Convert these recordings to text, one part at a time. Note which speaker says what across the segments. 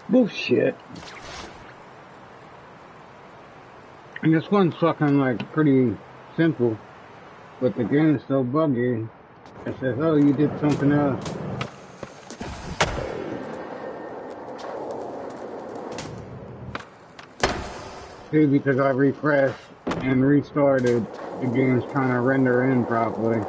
Speaker 1: Bullshit. And this one's fucking like pretty simple, but the game's so buggy. It says, oh, you did something else. See, because I refreshed and restarted, the game's trying to render in properly.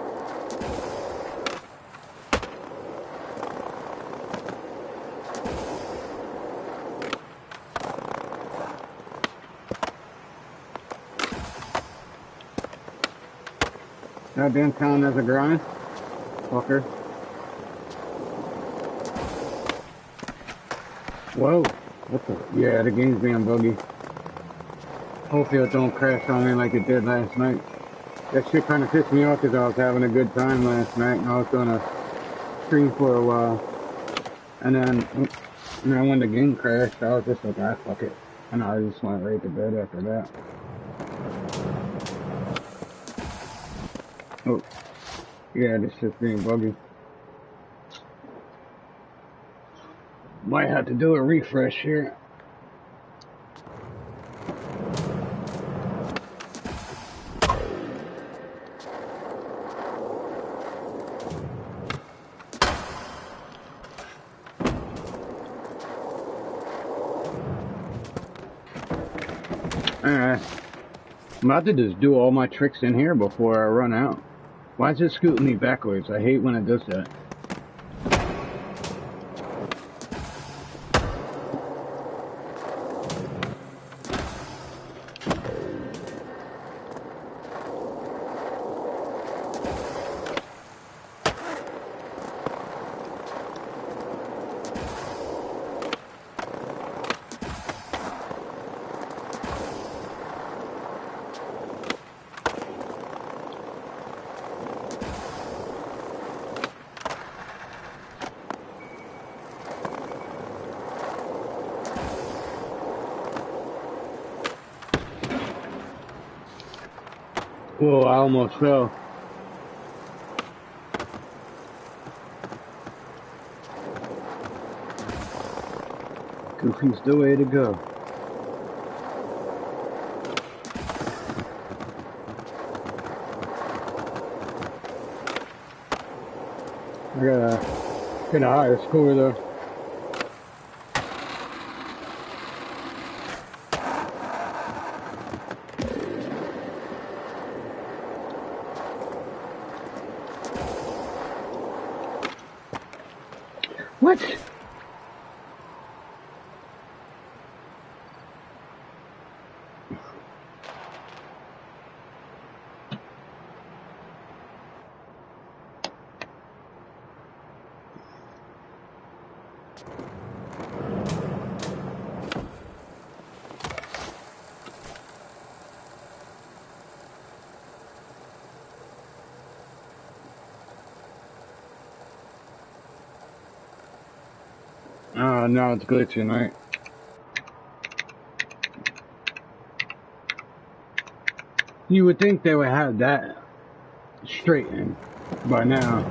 Speaker 1: That didn't count as a grind? Fucker. Whoa. What the? Yeah, the game's being buggy. Hopefully it don't crash on me like it did last night. That shit kind of pissed me off because I was having a good time last night and I was going to stream for a while. And then when the game crashed, I was just like, ah, fuck it. And I just went right to bed after that. Oh, yeah, this shit's being buggy. Might have to do a refresh here. I'm about to just do all my tricks in here before I run out. Why is it scooting me backwards? I hate when it does that. Whoa, I almost fell. Goofy's the way to go. I gotta get a higher score though. What? now it's glitching, right? You would think they would have that straightened by now.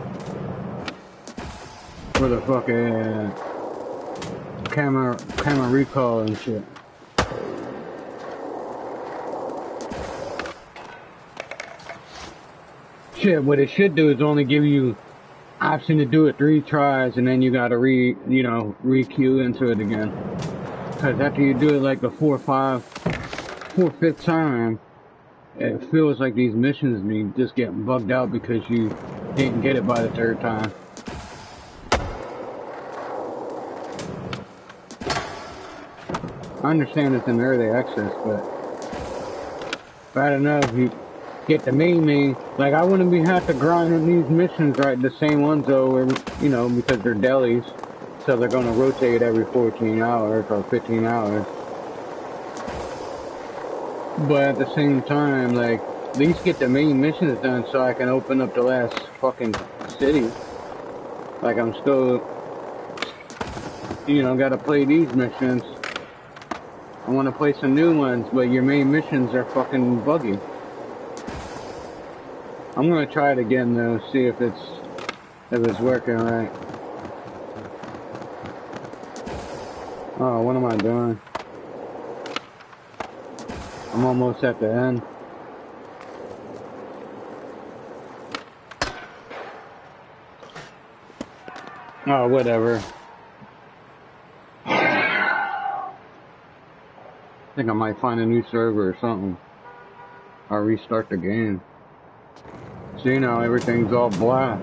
Speaker 1: For the fucking camera recall and shit. Shit, what it should do is only give you option to do it 3 tries, and then you gotta re-queue into it again. Cause after you do it like the 5th time, it feels like these missions be just getting bugged out because you didn't get it by the 3rd time. I understand it's in early access, but I don't know if you get the main, like I wouldn't be have to grind in these missions, right? The same ones though, because they're delis, so they're gonna rotate every 14 hours or 15 hours. But at the same time, like, at least get the main missions done so I can open up the last fucking city. Like I'm still, gotta play these missions. I want to play some new ones, but your main missions are fucking buggy. I'm gonna try it again though, see if it's working right. Oh, what am I doing? I'm almost at the end. Oh, whatever. I think I might find a new server or something. Or restart the game. See now, everything's all black.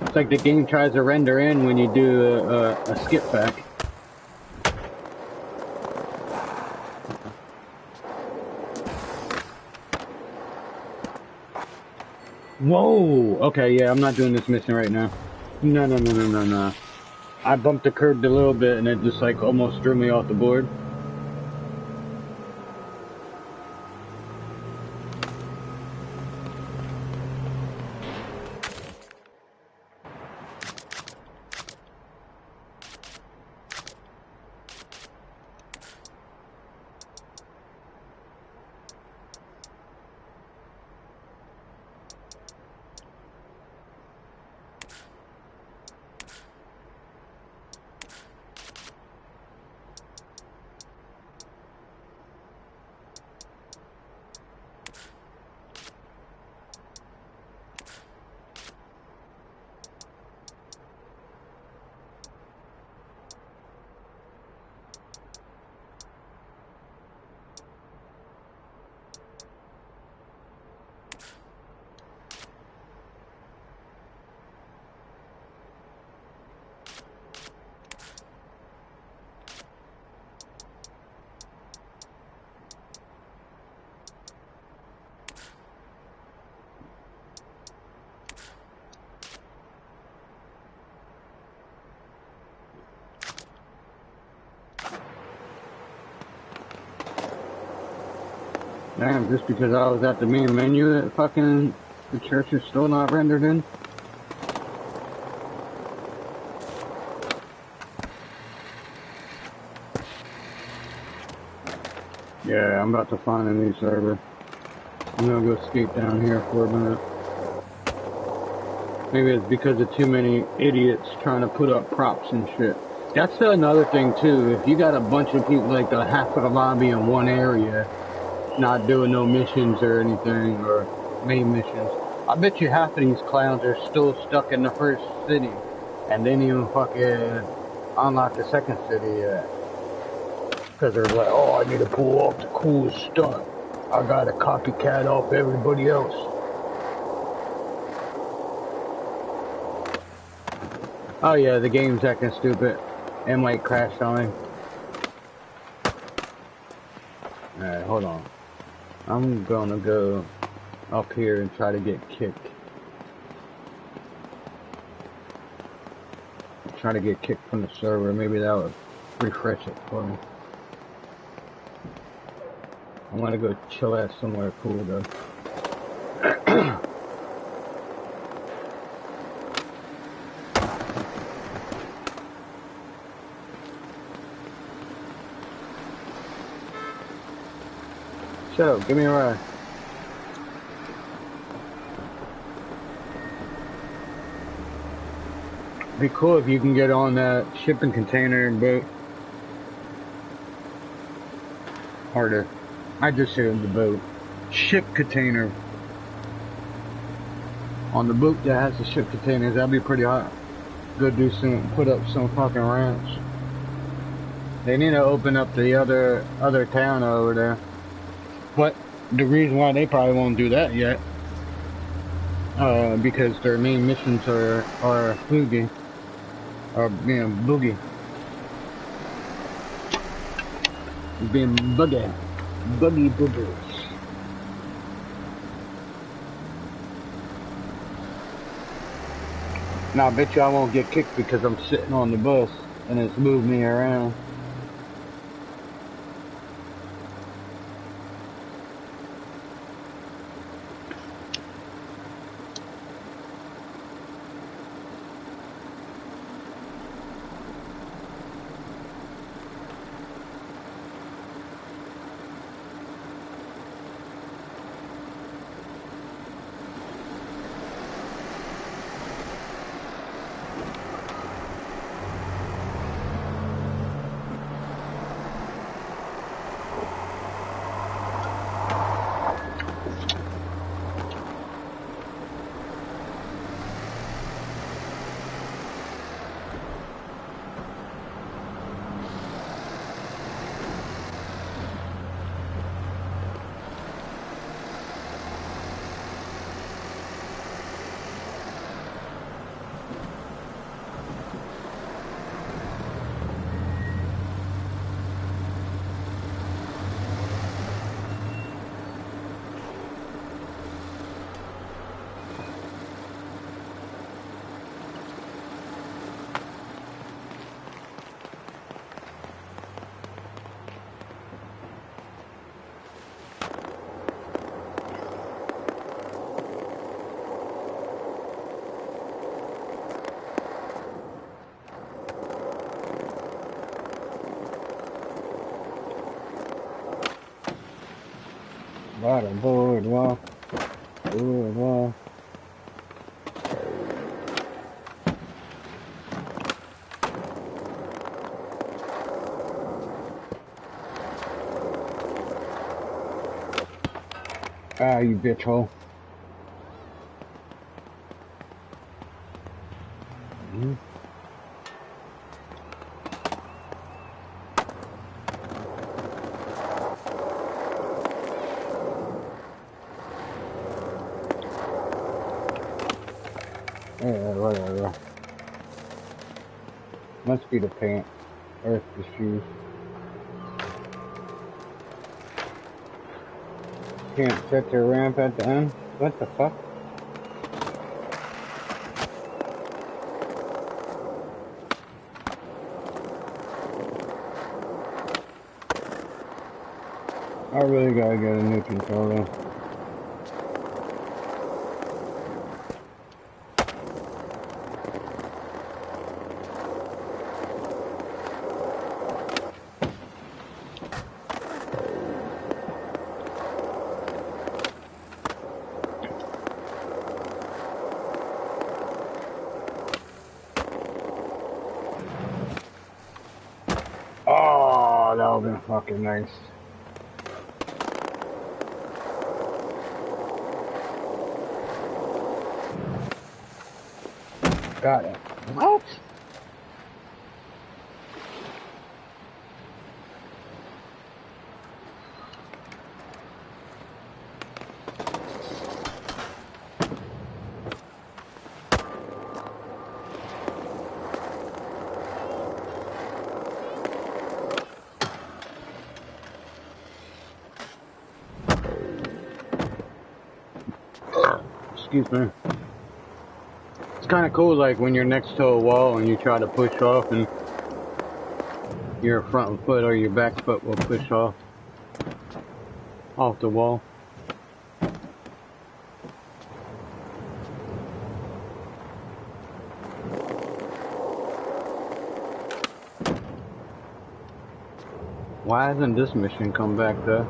Speaker 1: It's like the game tries to render in when you do a skip back. Whoa! Okay, yeah, I'm not doing this mission right now. No. I bumped the curb a little bit and it just like almost threw me off the board. Damn, just because I was at the main menu, the church is still not rendered in? Yeah, I'm about to find a new server. I'm gonna go skate down here for a minute. Maybe it's because of too many idiots trying to put up props and shit. That's another thing too, if you got a bunch of people, like the half of the lobby in one area, not doing no missions or anything, or main missions. I bet you half of these clowns are still stuck in the first city, and didn't even fucking unlock the second city yet. Because they're like, oh, I need to pull off the coolest stunt. I gotta copycat off everybody else. Oh yeah, the game's acting stupid. It might crash on me. Alright, hold on. I'm gonna go up here and try to get kicked. Try to get kicked from the server. Maybe that would refresh it for me. I'm gonna go chill at somewhere cool though. Shut up, give me a ride. Be cool if you can get on that shipping container boat. Harder. I just said the boat. Ship container. On the boat that has the ship containers, that'd be pretty hot. Go do some, put up some fucking ramps. They need to open up the other town over there. But the reason why they probably won't do that yet, because their main missions are boogie, or being boogie, being boogie boogers. Now I bet you I won't get kicked because I'm sitting on the bus and it's moved me around. Bottom boardwalk, boardwalk. Ah, you bitch hole. Yeah, whatever. Must be the pants, or it's the shoes. Can't set your ramp at the end? What the fuck? I really gotta get a new controller. Oh, that would've been fucking nice. Got it. What? Excuse me. It's kind of cool, like when you're next to a wall and you try to push off, and your front foot or your back foot will push off the wall. Why hasn't this mission come back though?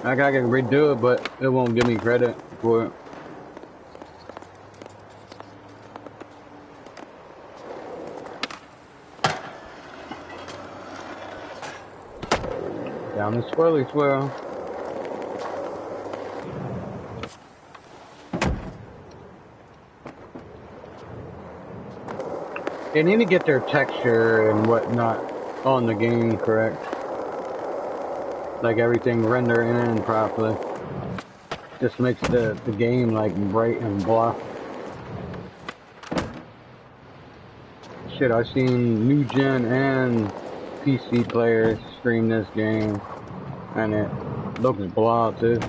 Speaker 1: I gotta redo it, but it won't give me credit for it. Down the swirly swirl. They need to get their texture and whatnot on the game correct. Like everything render in properly. Just makes the game like bright and blah. Shit, I've seen new gen and PC players stream this game, and it looks blah too.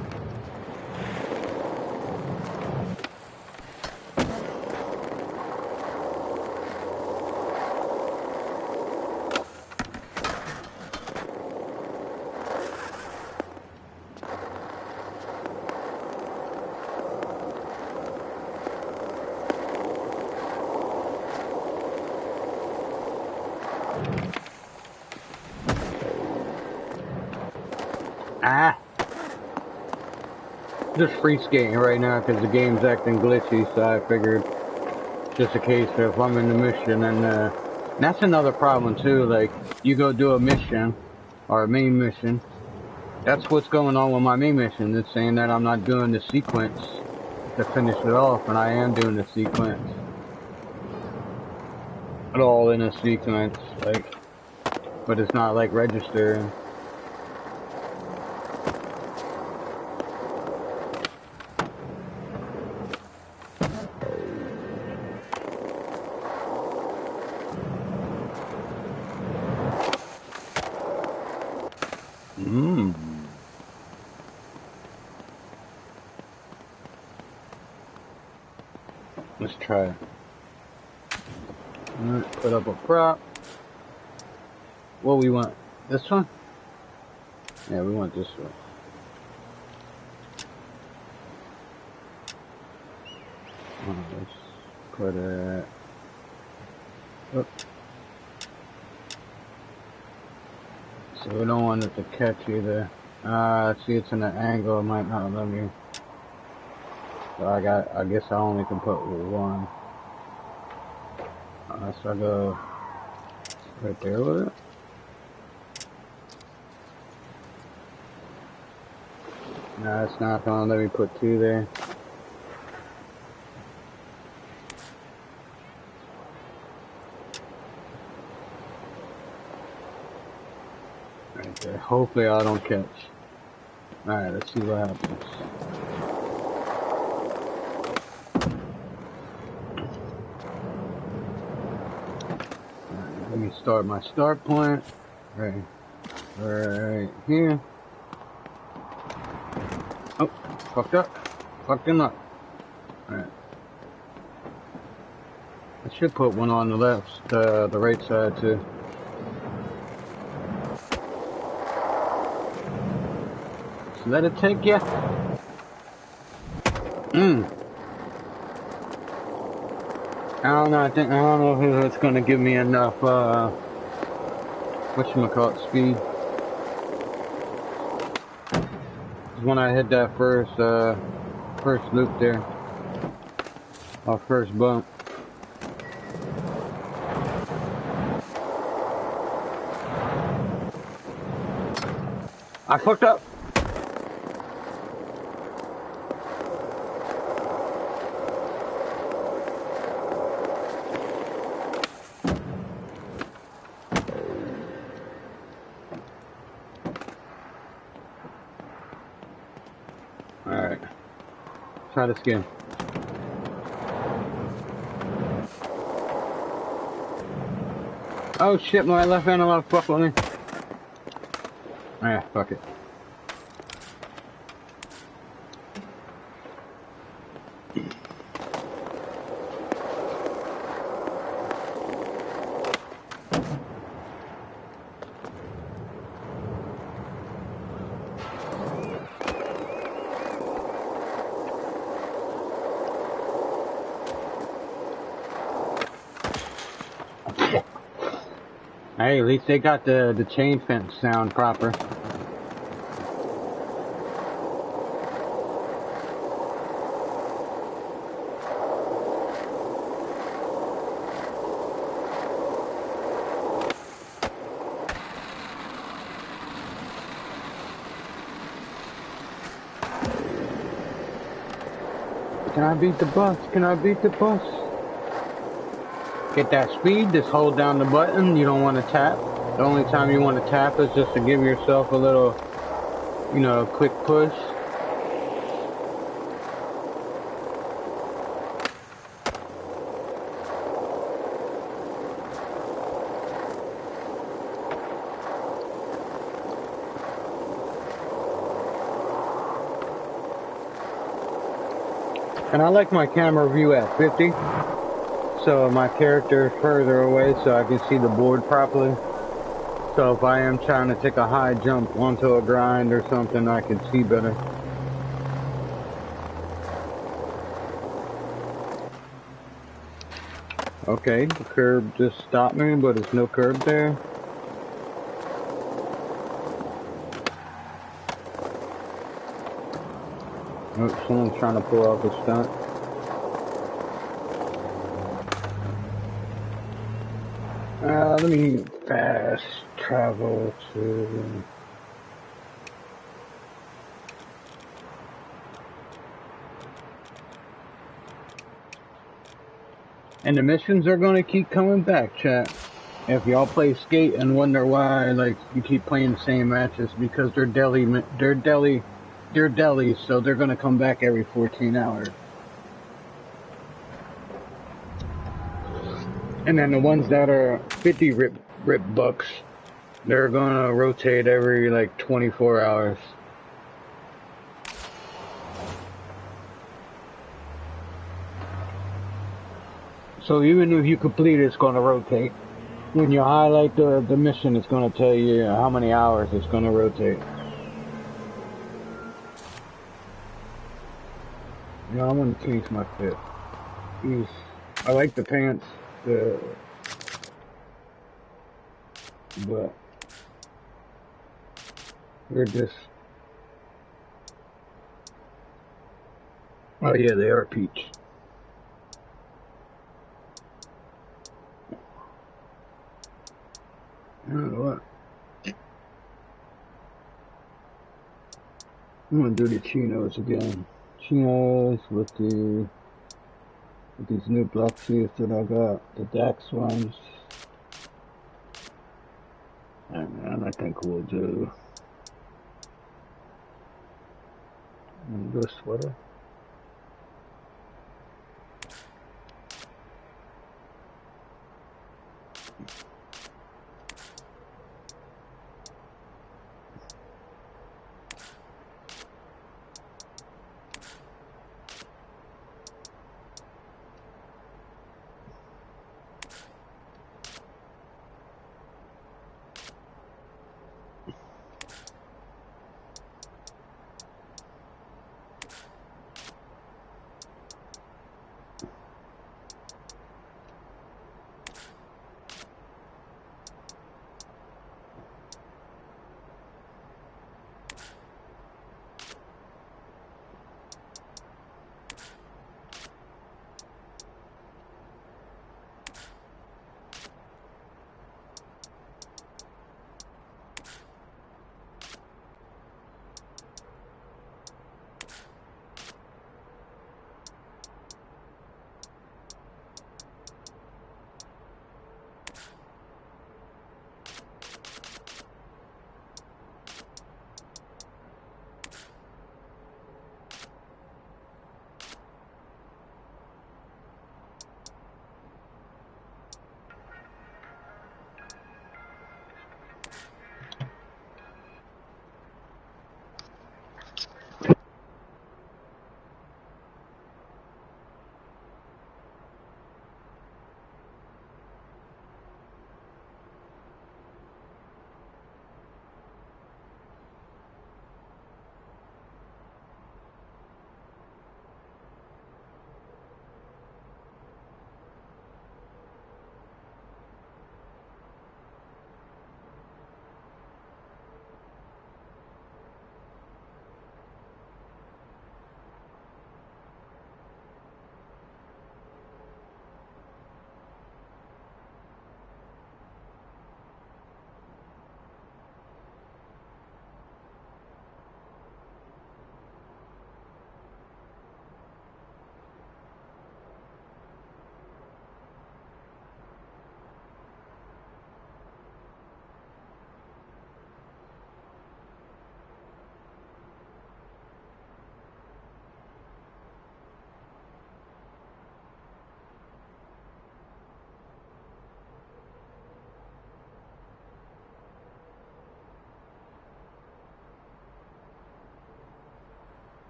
Speaker 1: Ah! Just free skating right now because the game's acting glitchy, so I figured just in case if I'm in the mission and that's another problem too, like you go do a mission or a main mission. That's what's going on with my main mission. It's saying that I'm not doing the sequence to finish it off, and I am doing the sequence. It all in a sequence, like, but it's not like registering. Let's try it. Alright, put up a prop. What we want? This one? Yeah, we want this one. Let's put it up. So we don't want it to catch either. See, it's in an angle, it might not let me. So I guess I only can put one. So I go right there with it. No, it's not gonna let me put two there. Right there. Hopefully I don't catch. Alright, let's see what happens. Let me start my start point right here. Oh, fucked up. Fucked him up. Alright. I should put one on the left, the right side too. So let it take ya. I don't know. I don't know if it's gonna give me enough. Whatchamacallit, speed. When I hit that first loop there, our first bump. I fucked up. Alright. Try this again. Oh shit, my left hand a lot of fuck on me. Ah, fuck it. Hey, at least they got the chain fence sound proper. Can I beat the bus? Can I beat the bus? Get that speed, just hold down the button. You don't want to tap. The only time you want to tap is just to give yourself a little, you know, quick push. And I like my camera view at 50, so my character is further away so I can see the board properly. So if I am trying to take a high jump onto a grind or something, I can see better. Okay, the curb just stopped me, but there's no curb there. Oh, someone's trying to pull off a stunt. Let me fast travel to... And the missions are gonna keep coming back, chat. If y'all play Skate and wonder why, like, you keep playing the same matches, because they're delis, so they're gonna come back every 14 hours. And then the ones that are 50 rip bucks, they're gonna rotate every like 24 hours. So even if you complete it, it's gonna rotate. When you highlight the mission, it's gonna tell you how many hours it's gonna rotate. You know, I'm gonna change my fit. I like the pants, but they're just... Oh yeah, they are peach. You know what? I'm gonna do the chinos again. Chinos with these new black shoes that I got, the Dax ones. And I think we'll do this sweater.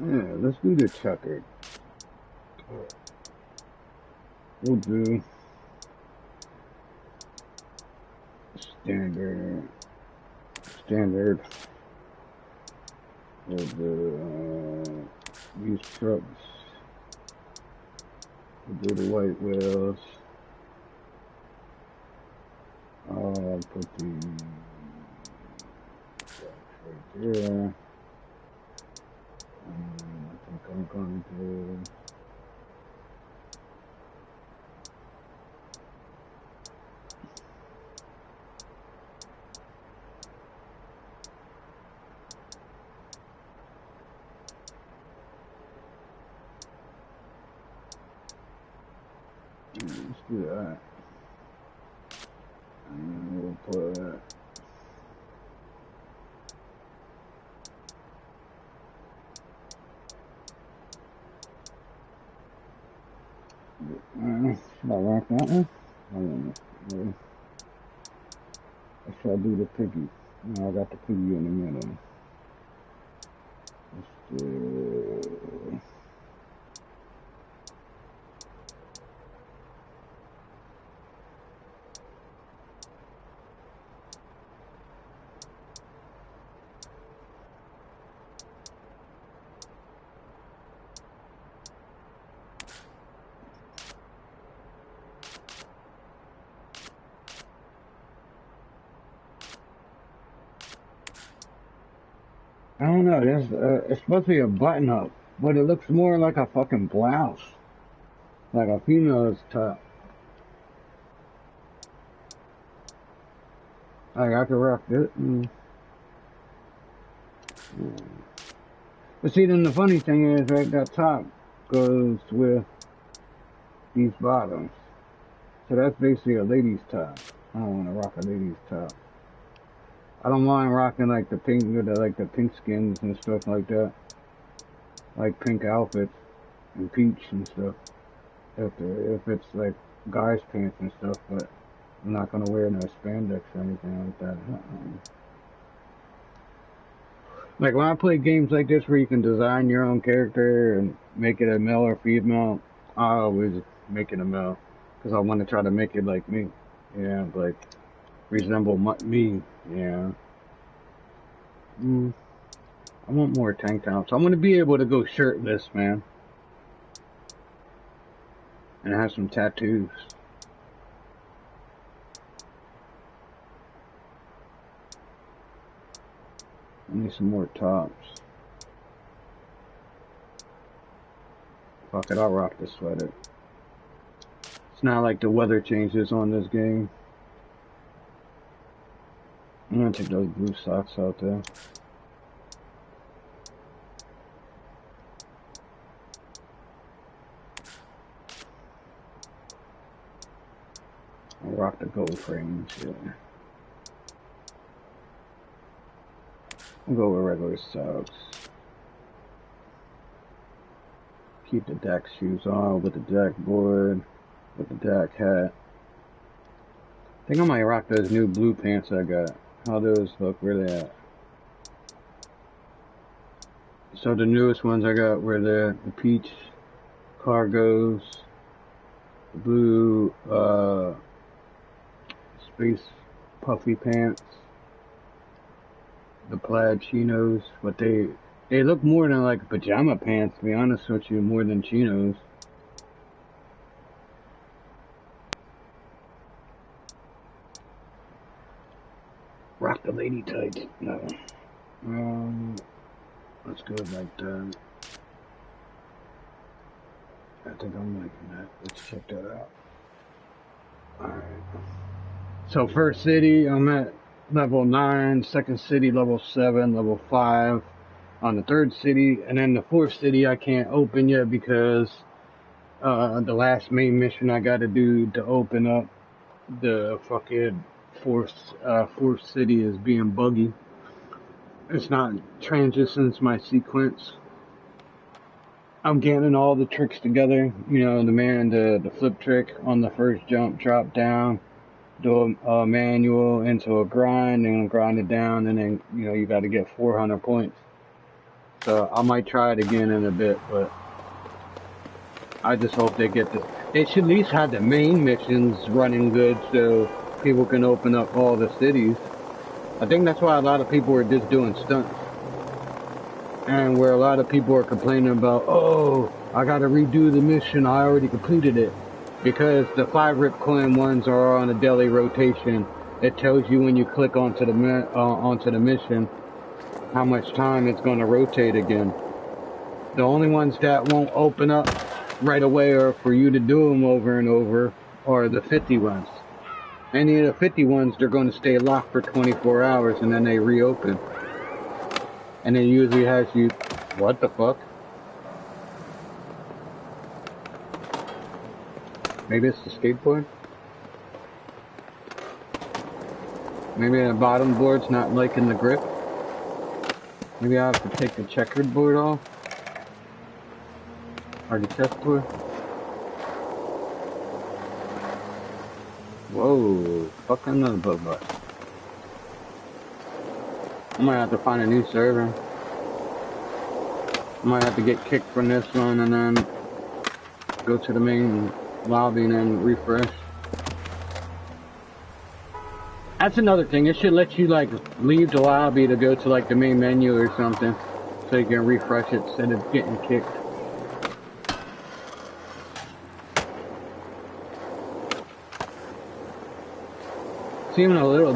Speaker 1: Yeah, let's do the checkered. We'll do standard. We'll do used trucks. We'll do the white wheels. I'll put the right there. I think I'm going to let's do that. And we'll put should I rock that one? I don't know. Or should I do the piggy? No, I got the piggy in the middle. Let's do... I don't know, it's supposed to be a button up, but it looks more like a fucking blouse. Like a female's top. Like I could rock it. But see, then the funny thing is, right, that top goes with these bottoms. So that's basically a lady's top. I don't want to rock a lady's top. I don't mind rocking like the pink, like the pink skins and stuff like that, like pink outfits and peach and stuff. If it's like guys' pants and stuff, but I'm not gonna wear no spandex or anything like that. Like when I play games like this where you can design your own character and make it a male or female, I always make it a male because I want to try to make it like me. Yeah, like resemble me. Yeah. I want more tank tops. I want to be able to go shirtless, man. And have some tattoos. I need some more tops. Fuck it, I'll rock the sweater. It's not like the weather changes on this game. I'm gonna take those blue socks out there. I'll rock the gold frames, yeah. I'll go with regular socks. Keep the DAC shoes on with the DAC board, with the DAC hat. I think I might rock those new blue pants I got. How those look, where they at? So the newest ones I got were the peach cargos, the blue space puffy pants, the plaid chinos, but they look more than like pajama pants, to be honest with you, more than chinos. Rock the lady tights. No. Let's go like that. I think I'm liking that. Let's check that out. Alright. So first city, I'm at level 9. Second city, level 7. Level 5 on the third city. And then the fourth city I can't open yet because the last main mission I gotta do to open up the fucking fourth city is being buggy. It's not transitions my sequence. I'm getting all the tricks together. You know, the flip trick on the first jump, drop down, do a manual into a grind, and grind it down, and then, you know, you got to get 400 points. So I might try it again in a bit, but I just hope they get the. They should at least have the main missions running good so people can open up all the cities. I think that's why a lot of people are just doing stunts. And where a lot of people are complaining about, oh, I gotta redo the mission, I already completed it. Because the 5 Ripcoin ones are on a daily rotation. It tells you when you click onto the mission how much time it's gonna rotate again. The only ones that won't open up right away or for you to do them over and over are the 50 ones. Any of the 50 ones, they're going to stay locked for 24 hours and then they reopen. And it usually has you... What the fuck? Maybe it's the skateboard? Maybe the bottom board's not liking the grip? Maybe I have to take the checkered board off? Or the chessboard? Whoa, fucking another bug butt. I might have to find a new server. I might have to get kicked from this one and then go to the main lobby and then refresh. That's another thing, it should let you like leave the lobby to go to like the main menu or something so you can refresh it instead of getting kicked. It's even a little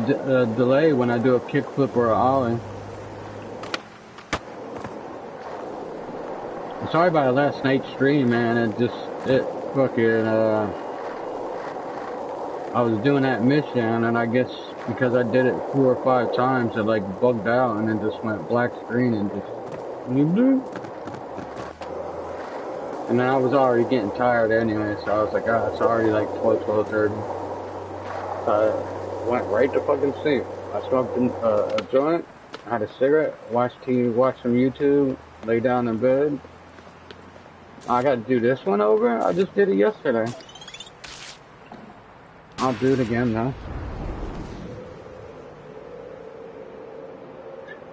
Speaker 1: delay when I do a kickflip or a ollie. I'm sorry about last night's stream, man. It fucking, I was doing that mission and I guess because I did it 4 or 5 times, it like bugged out and then just went black screen and just, and then I was already getting tired anyway, so I was like, ah, it's already like 12:30. So I went right to fucking sleep. I smoked a joint, had a cigarette, watched TV, watched some YouTube, lay down in bed. I got to do this one over. I just did it yesterday. I'll do it again now.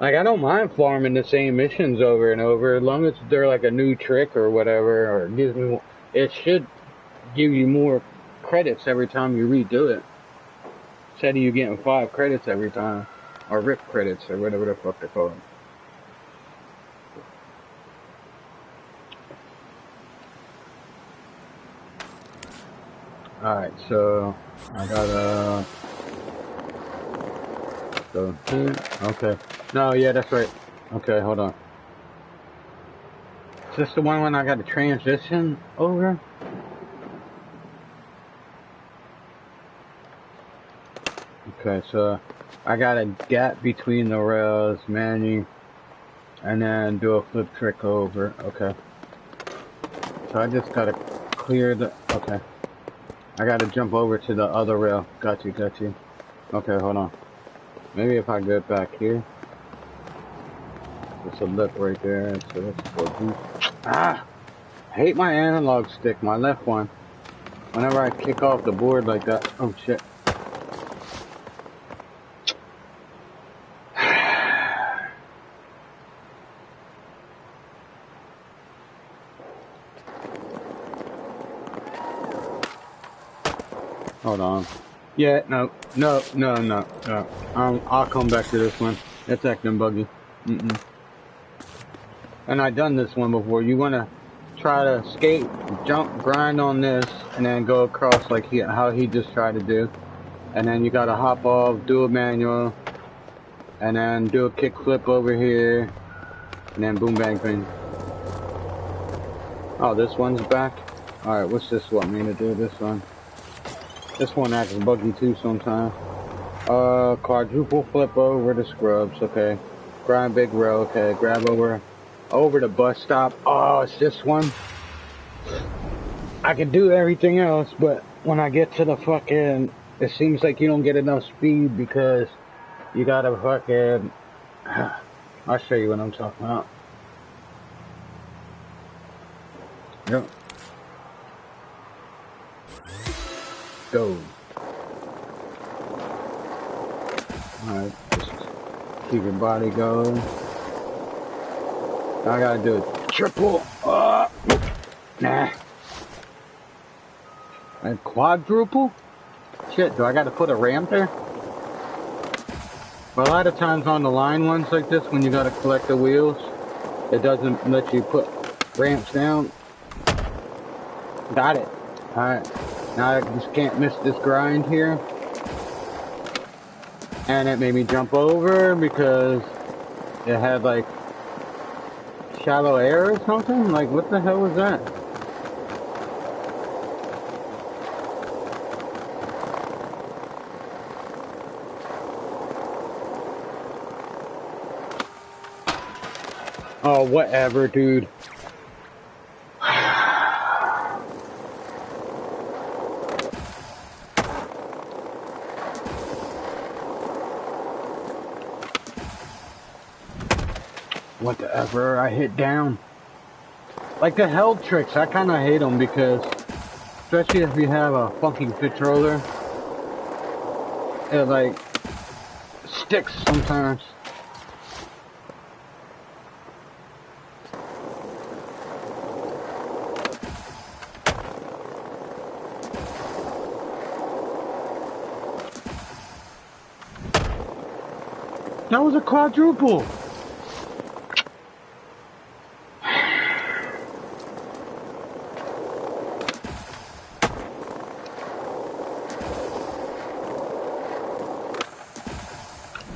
Speaker 1: Like, I don't mind farming the same missions over and over, as long as they're like a new trick or whatever, or it gives me, it should give you more credits every time you redo it. Instead of you getting 5 credits every time, or RIP credits, or whatever the fuck they're called. Alright, so I gotta go here. Okay. No, yeah, that's right. Okay, hold on. Is this the one when I got to transition over? Okay, so I got a gap between the rails, manually, and then do a flip trick over. Okay. So I just gotta clear the. Okay. I gotta jump over to the other rail. Got you, got you. Okay, hold on. Maybe if I go back here. There's a lip right there. So let's go boost. Ah! I hate my analog stick, my left one. Whenever I kick off the board like that. Oh shit. Hold on. Yeah, no. I'll come back to this one. It's acting buggy. And I done this one before. You wanna try to skate, jump, grind on this, and then go across like how he just tried to do. And then you gotta hop off, do a manual, and then do a kick flip over here, and then boom bang bang. Oh, this one's back? Alright, what's this want me to do? This one. This one acts buggy too sometimes. Quadruple flip over the scrubs, okay. Grind big row, okay. Grab over the bus stop. Oh, it's this one. I can do everything else, but when I get to the fucking, it seems like you don't get enough speed because you gotta fucking, I'll show you what I'm talking about. Yep. Go. Alright, just keep your body going. I gotta do it. Triple. Nah. And quadruple? Shit, do I gotta put a ramp there? Well, a lot of times on the line ones like this, when you gotta collect the wheels, it doesn't let you put ramps down. Got it. Alright. Now I just can't miss this grind here. And it made me jump over because it had like shallow air or something? Like, what the hell was that? Oh, whatever, dude. Whatever, I hit down. Like the held tricks, I kind of hate them because, especially if you have a funky pitch roller, it like sticks sometimes. That was a quadruple.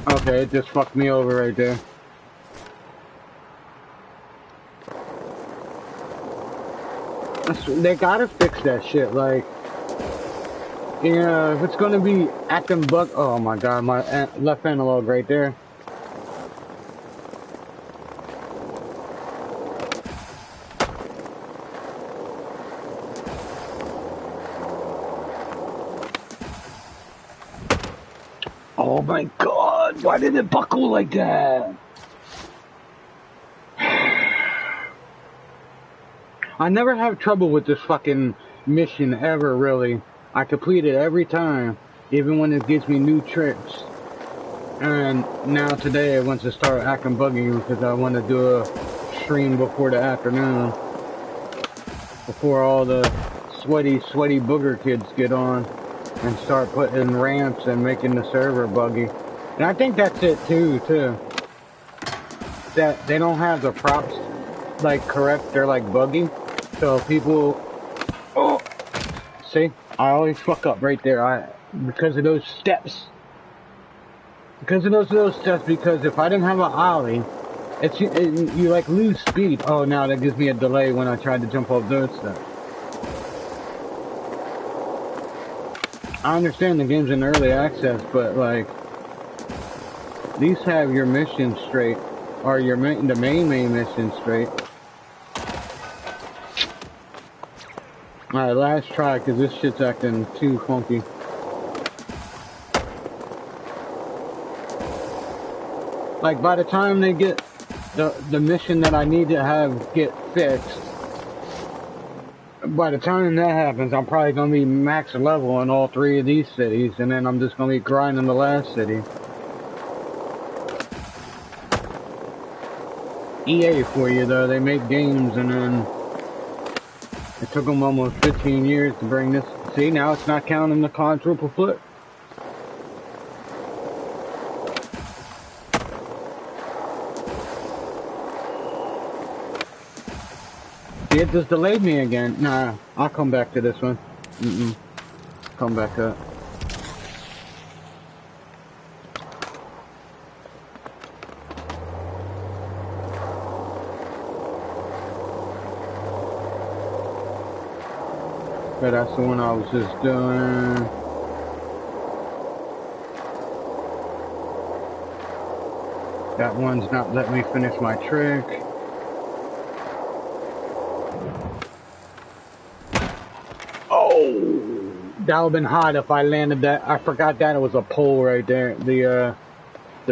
Speaker 1: Okay, it just fucked me over right there. They gotta fix that shit, like, you know, if it's gonna be acting bug, oh my god, my left analog right there. Oh my god, why did it buckle like that? I never have trouble with this fucking mission ever, really. I complete it every time, even when it gives me new tricks. And now today I want to start acting buggy because I want to do a stream before the afternoon. Before all the sweaty booger kids get on and start putting ramps and making the server buggy. And I think that's it too. That they don't have the props like correct, they're like buggy. So people, oh, see, I always fuck up right there. Because of those steps. Because of those steps. Because if I didn't have an ollie, you like lose speed. Oh, now that gives me a delay when I tried to jump off those steps. I understand the game's in early access, but like, at least have your mission straight, or the main mission straight. Alright, last try, because this shit's acting too funky. Like, by the time they get the mission that I need to have get fixed, by the time that happens, I'm probably going to be max level in all 3 of these cities, and then I'm just going to be grinding the last city. EA for you, though. They make games, and then it took them almost 15 years to bring this. See, now it's not counting the quadruple flip. See, it just delayed me again. Nah, I'll come back to this one. Come back up. But that's the one I was just doing. That one's not letting me finish my trick. Oh, that would've been hot if I landed that. I forgot that it was a pole right there. The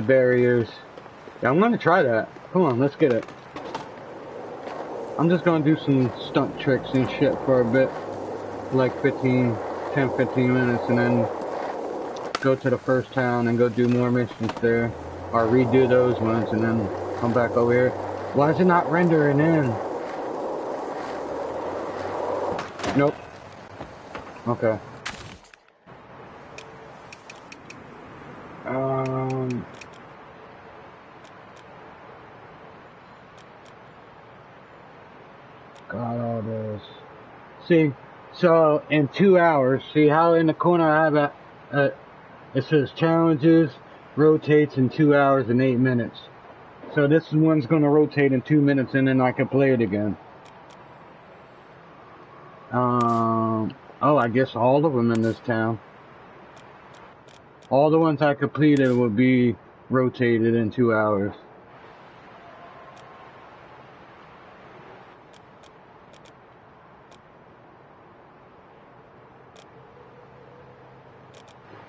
Speaker 1: barriers. Yeah, I'm gonna try that. Come on, let's get it. I'm just gonna do some stunt tricks and shit for a bit. Like 10, 15 minutes, and then go to the first town and go do more missions there, or redo those ones, and then come back over here. Why is it not rendering in? Nope. Okay. Got all this. See, so in 2 hours, see how in the corner I have it says challenges, rotates in 2 hours and 8 minutes. So this one's going to rotate in 2 minutes and then I can play it again. Oh, I guess all of them in this town. All the ones I completed would be rotated in 2 hours.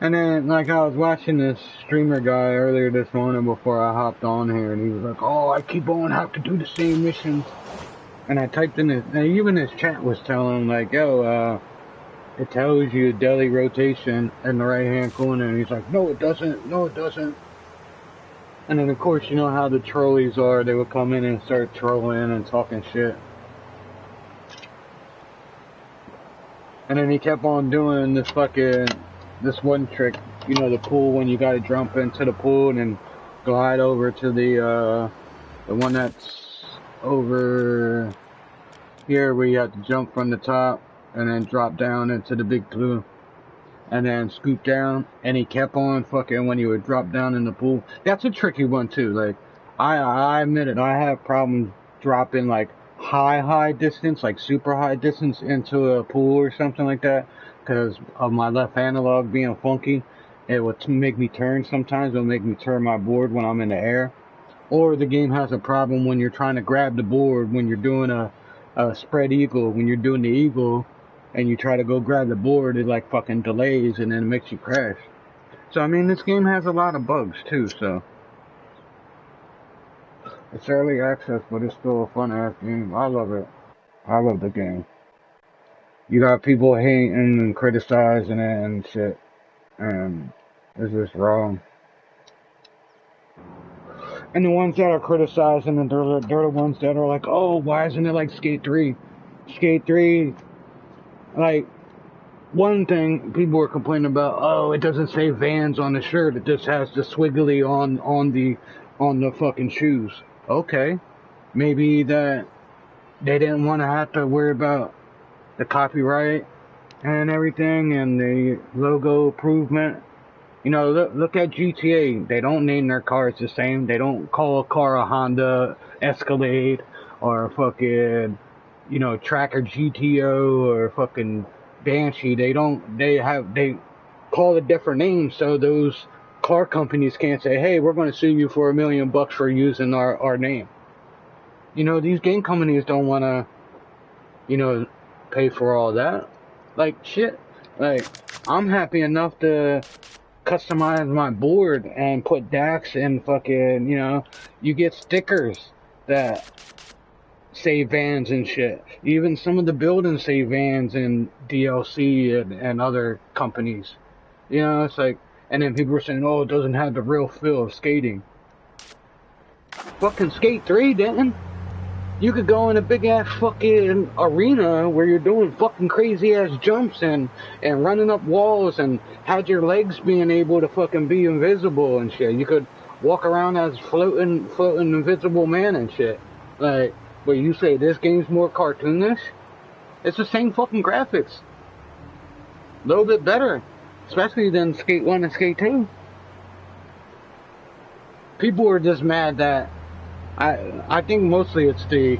Speaker 1: And then, like, I was watching this streamer guy earlier this morning before I hopped on here, and he was like, oh, I keep on having to do the same missions. And I typed in his, and even his chat was telling him, like, yo, it tells you daily rotation in the right-hand corner, and he's like, no, it doesn't, no, it doesn't. And then, of course, you know how the trolleys are, they would come in and start trolling and talking shit. And then he kept on doing this one trick, you know, the pool, when you gotta jump into the pool and then glide over to the one that's over here where you have to jump from the top and then drop down into the big pool and then scoop down. And he kept on fucking when you would drop down in the pool. That's a tricky one too. Like, I admit it, I have problems dropping like high distance, like super high distance into a pool or something like that, because of my left analog being funky. It would make me turn sometimes. It'll make me turn my board when I'm in the air. Or the game has a problem when you're trying to grab the board, when you're doing a spread eagle, when you're doing the eagle and you try to go grab the board, it like fucking delays and then it makes you crash. So I mean, this game has a lot of bugs too, so it's early access, but it's still a fun ass game. I love it. I love the game. You got people hating and criticizing it and shit, and it's just wrong. And the ones that are criticizing it, they're the ones that are like, oh, why isn't it like Skate 3? Skate 3, like, one thing people were complaining about, oh, it doesn't say Vans on the shirt, it just has the swiggly on the fucking shoes. Okay, maybe that they didn't want to have to worry about the copyright and everything and the logo improvement. You know, look at GTA. They don't name their cars the same. They don't call a car a Honda Escalade or a fucking, you know, Tracker GTO or fucking Banshee. They call it different names so those car companies can't say, hey, we're going to sue you for $1 million for using our name. You know, these game companies don't want to, you know, pay for all that. Like, shit. Like, I'm happy enough to customize my board and put DAX and fucking, you know, you get stickers that say Vans and shit. Even some of the buildings say Vans and DLC and other companies. You know, it's like, and then people are saying, oh, it doesn't have the real feel of skating. Fucking Skate 3 didn't. You could go in a big ass fucking arena where you're doing fucking crazy ass jumps and running up walls and had your legs being able to fucking be invisible and shit. You could walk around as floating invisible man and shit. Like, but you say this game's more cartoonish? It's the same fucking graphics. A little bit better. Especially than Skate 1 and Skate 2. People are just mad that I think mostly it's the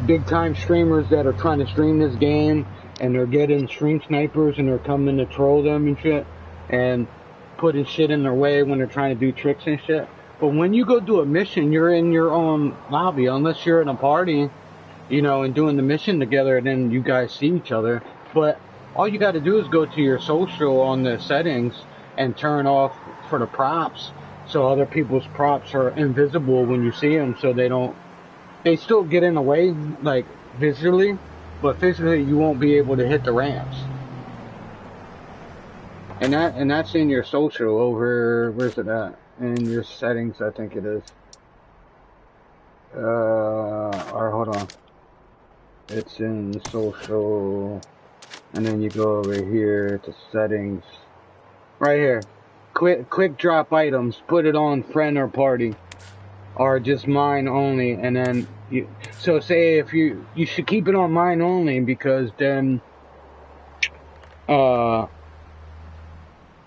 Speaker 1: big time streamers that are trying to stream this game and they're getting stream snipers and they're coming to troll them and shit and putting shit in their way when they're trying to do tricks and shit. But when you go do a mission, you're in your own lobby, unless you're in a party, you know, and doing the mission together, and then you guys see each other. But all you got to do is go to your social on the settings and turn off for the props, so other people's props are invisible when you see them, so they still get in the way, like, visually, but physically you won't be able to hit the ramps. And that's in your social where's it at? In your settings, I think it is. or hold on. It's in social, and then you go over here to settings. Right here. Quick drop items. Put it on friend or party, or just mine only. And then so say if you should keep it on mine only, because then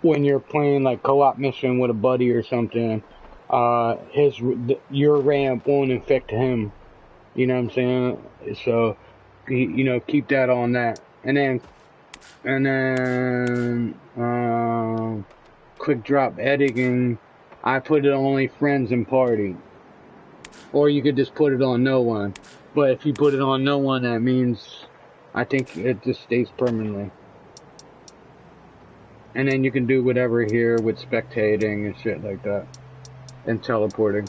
Speaker 1: when you're playing like co-op mission with a buddy or something, your ramp won't infect him. You know what I'm saying? So keep that on that. And then quick drop editing, I put it on only friends and party. Or you could just put it on no one. But if you put it on no one, that means I think it just stays permanently. And then you can do whatever here with spectating and shit like that. And teleporting.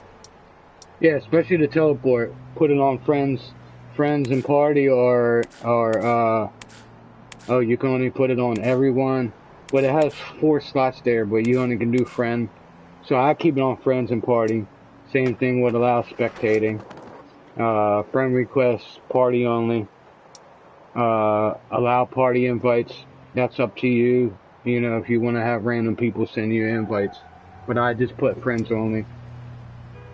Speaker 1: Yeah, especially the teleport. Put it on friends and party, or oh, you can only put it on everyone. But it has 4 slots there, but you only can do friend. So I keep it on friends and party. Same thing would allow spectating. Friend requests, party only. Allow party invites. That's up to you. You know, if you want to have random people send you invites. But I just put friends only.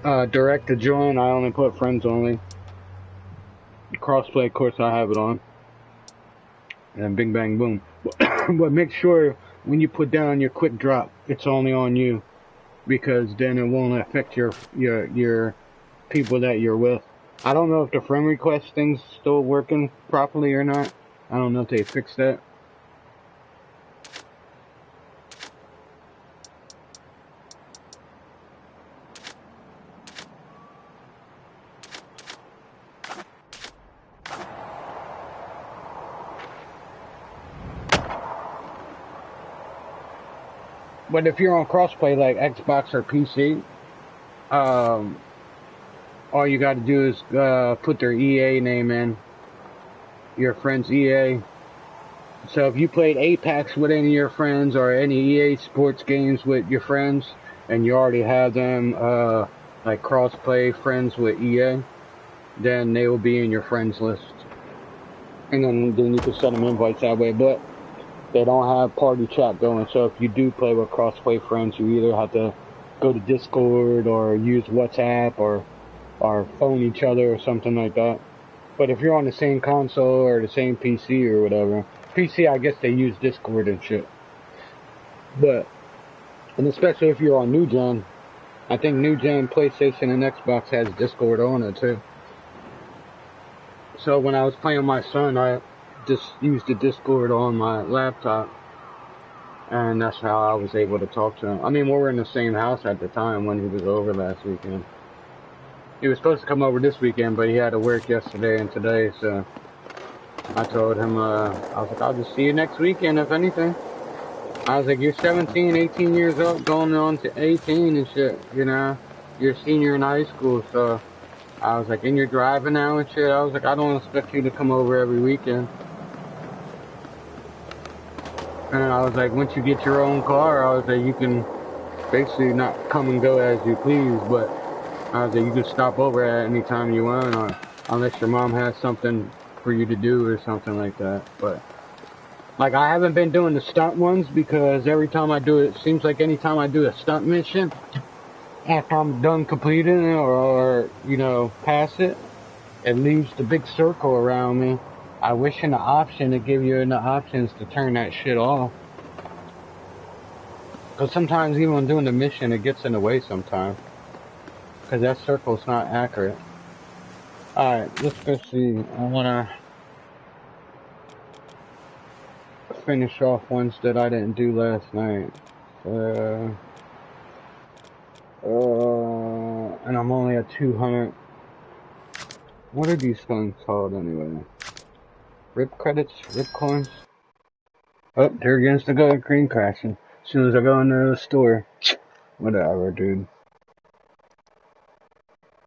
Speaker 1: Direct to join, I only put friends only. Crossplay, of course, I have it on. And bing, bang, boom. But make sure when you put down your quick drop, it's only on you. Because then it won't affect your people that you're with. I don't know if the friend request thing's still working properly or not. I don't know if they fixed that. But if you're on crossplay like Xbox or PC, all you got to do is put their EA name in, your friend's EA. So if you played Apex with any of your friends or any EA sports games with your friends, and you already have them like crossplay friends with EA, then they will be in your friends list. And then you can send them invites that way. But they don't have party chat going, so if you do play with crossplay friends, you either have to go to Discord or use WhatsApp or phone each other or something like that. But if you're on the same console or the same PC or whatever, PC, I guess they use Discord and shit. And especially if you're on New Gen, I think New Gen PlayStation and Xbox has Discord on it too. So when I was playing with my son, I just used the Discord on my laptop, and that's how I was able to talk to him. I mean, we were in the same house at the time when he was over last weekend. He was supposed to come over this weekend, but he had to work yesterday and today, so I told him, I was like, I'll just see you next weekend, if anything. I was like, you're 17, 18 years old, going on to 18 and shit, you know? You're a senior in high school, so I was like, and you're driving now and shit? I was like, I don't expect you to come over every weekend. And I was like, once you get your own car, I was like, you can basically not come and go as you please, but I was like, you can stop over at any time you want, or unless your mom has something for you to do or something like that. But like, I haven't been doing the stunt ones because every time I do it, seems like anytime I do a stunt mission, after I'm done completing it or you know, pass it, it leaves the big circle around me. I wish in the option to give you the options to turn that shit off. Because sometimes even when doing the mission, it gets in the way sometimes. Because that circle's not accurate. Alright, let's go see. I want to finish off ones that I didn't do last night. And I'm only at 200. What are these things called anyway? Rip credits? Rip coins? Oh, there against the green crashing. As soon as I go into the store. Whatever, dude.